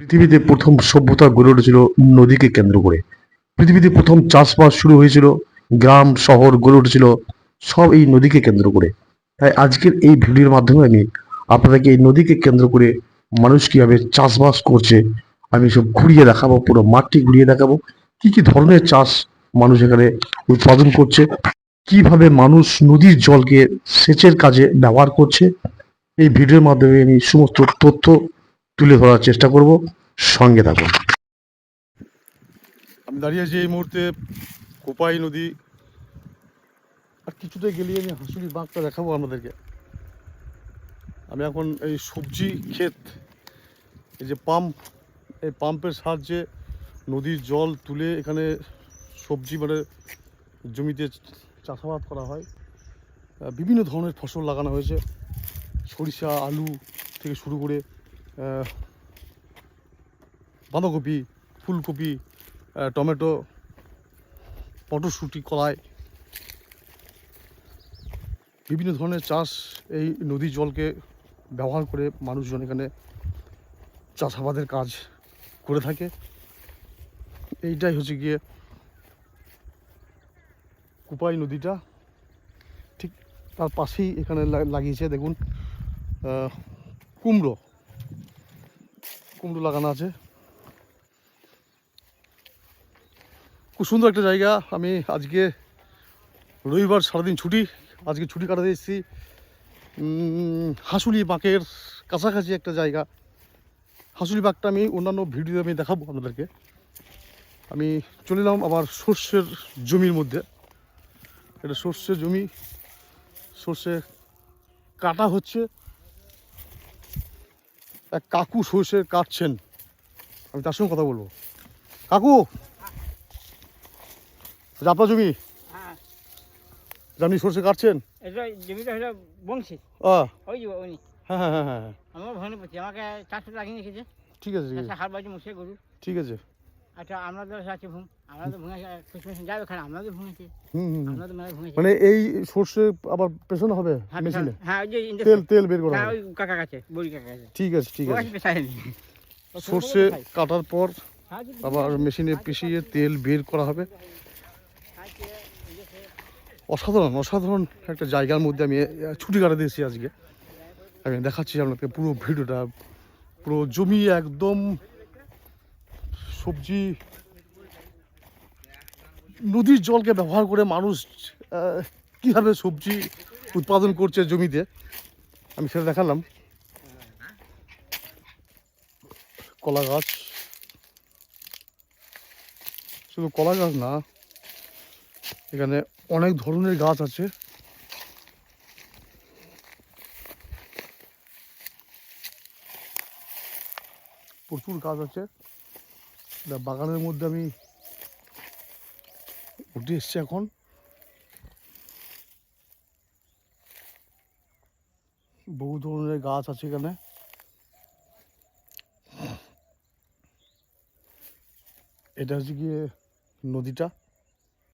পৃথিবীতে প্রথম সভ্যতা গড়ে উঠেছিল নদীকে কেন্দ্র করে। পৃথিবীতে প্রথম চাষবাস শুরু হয়েছিল, গ্রাম শহর গড়ে উঠেছিল সব এই নদীকে কেন্দ্র করে। তাই আজকের এই ভিডিওর মাধ্যমে আমি আপনাদেরকে এই নদীকে কেন্দ্র করে মানুষ কিভাবে চাষবাস করছে আমি সব ঘুরিয়ে দেখাবো, পুরো মাঠটি ঘুরিয়ে দেখাবো, কি কি ধরনের চাষ মানুষ এখানে উৎপাদন করছে, কিভাবে মানুষ নদীর জলকে সেচের কাজে ব্যবহার করছে। এই ভিডিওর মাধ্যমে আমি সমস্ত তথ্য তুলে ধরার চেষ্টা করব। সঙ্গে থাকুন। আমি দাঁড়িয়ে আছি এই মুহূর্তে কোপাই নদী, আর কিছুটা গেলেই আমি হাঁসুলি বাঁকটা দেখাবো আপনাদেরকে। আমি এখন এই সবজি ক্ষেত, এই যে পাম্প, এই পাম্পের সাহায্যে নদীর জল তুলে এখানে সবজি মানে জমিতে চাষাবাদ করা হয়। বিভিন্ন ধরনের ফসল লাগানো হয়েছে, সরিষা, আলু থেকে শুরু করে বাঁধাকপি, ফুলকপি, টমেটো, মটরশুঁটি, কলাই, বিভিন্ন ধরনের চাষ এই নদীর জলকে ব্যবহার করে মানুষজন এখানে চাষাবাদের কাজ করে থাকে। এইটাই হচ্ছে গিয়ে কোপাই নদীটা। ঠিক তার পাশেই এখানে লাগিয়েছে দেখুন কুমড়ো লাগানো আছে। খুব সুন্দর একটা জায়গা। আমি আজকে রবিবার, সারাদিন ছুটি, আজকে ছুটি কাটাতে এসেছি। হাঁসুলি বাঁকের কাছাকাছি একটা জায়গা। হাঁসুলি বাঁকটা আমি অন্যান্য ভিডিও আমি দেখাবো আপনাদেরকে। আমি চলে এলাম আবার সর্ষের জমির মধ্যে। এটা সর্ষের জমি, সর্ষে কাটা হচ্ছে। এক কাকু সর্ষে কাটছেন, আমি তার সঙ্গে কথা বলবো। কাকু, আপনার জমি? হ্যাঁ, আপনি সর্ষে কাটছেন? এটা জমিটা হলো বংশী। ওই যে উনি হ্যাঁ হ্যাঁ হ্যাঁ হ্যাঁ হ্যাঁ, আমার ভনে পড়ছে, আমাকে চারশো লাগিয়ে রেখেছে। ঠিক আছে ঠিক আছে হার বাজে মুসে গরু। ঠিক আছে। আচ্ছা, আপনাদের আছে ভূম, আমরা তো ভুঙে খুশমেশন যাবে, খান আপনাদের ভুঙেছে, আপনাদের মেলায় ভুঙেছে। মানে এই সর্ষে আবার পেছানো হবে মেশিনে? হ্যাঁ, ওই যে তেল বের করা হ্যাঁ, হবে? ওই কাকা কাছে, বড়ি কাকা কাছে। ঠিক আছে ঠিক আছে। পেশায়নি সর্ষে কাটার পর আবার মেশিনে পিষিয়ে তেল বের করা হবে। অসাধারণ অসাধারণ একটা জায়গার মধ্যে আমি ছুটি কাটাতে এসেছি আজকে। আমি দেখাচ্ছি আপনাকে পুরো ভিডিওটা। পুরো জমি একদম সবজি, নদীর জলকে ব্যবহার করে মানুষ কীভাবে সবজি উৎপাদন করছে জমিতে, আমি সেটা দেখালাম। কলা গাছ, শুধু কলা গাছ না, এখানে অনেক ধরনের গাছ আছে। প্রচুর গাছ আছে। বাগানের মধ্যে আমি উঠে এসছি এখন। বহু ধরনের গাছ আছে এখানে। এটা হচ্ছে গিয়ে নদীটা।